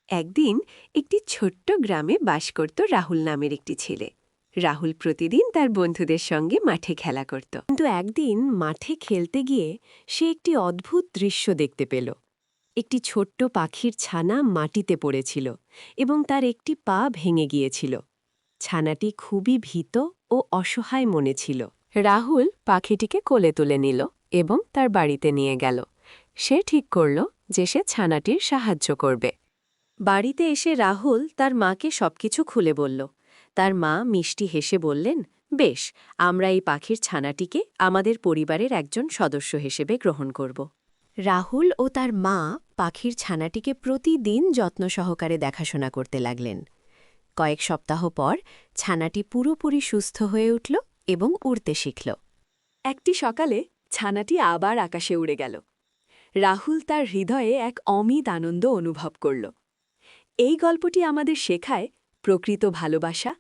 একদিন একটি ছোট্ট গ্রামে বাস করত রাহুল নামের একটি ছেলে। রাহুল প্রতিদিন তার বন্ধুদের সঙ্গে মাঠে খেলা করত, কিন্তু একদিন মাঠে খেলতে গিয়ে সে একটি অদ্ভুত দৃশ্য দেখতে পেল। একটি ছোট্ট পাখির ছানা মাটিতে পড়েছিল এবং তার একটি পা ভেঙে গিয়েছিল। ছানাটি খুবই ভীত ও অসহায় মনে ছিল। রাহুল পাখিটিকে কোলে তুলে নিল এবং তার বাড়িতে নিয়ে গেল। সে ঠিক করল যে সে ছানাটির সাহায্য করবে। বাড়িতে এসে রাহুল তার মাকে সবকিছু খুলে বলল। তার মা মিষ্টি হেসে বললেন, বেশ, আমরা এই পাখির ছানাটিকে আমাদের পরিবারের একজন সদস্য হিসেবে গ্রহণ করব। রাহুল ও তার মা পাখির ছানাটিকে প্রতিদিন যত্ন সহকারে দেখাশোনা করতে লাগলেন। কয়েক সপ্তাহ পর ছানাটি পুরোপুরি সুস্থ হয়ে উঠল এবং উড়তে শিখল। একটি সকালে ছানাটি আবার আকাশে উড়ে গেল। রাহুল তার হৃদয়ে এক অমিত আনন্দ অনুভব করল। এই গল্পটি আমাদের শেখায় প্রকৃত ভালোবাসা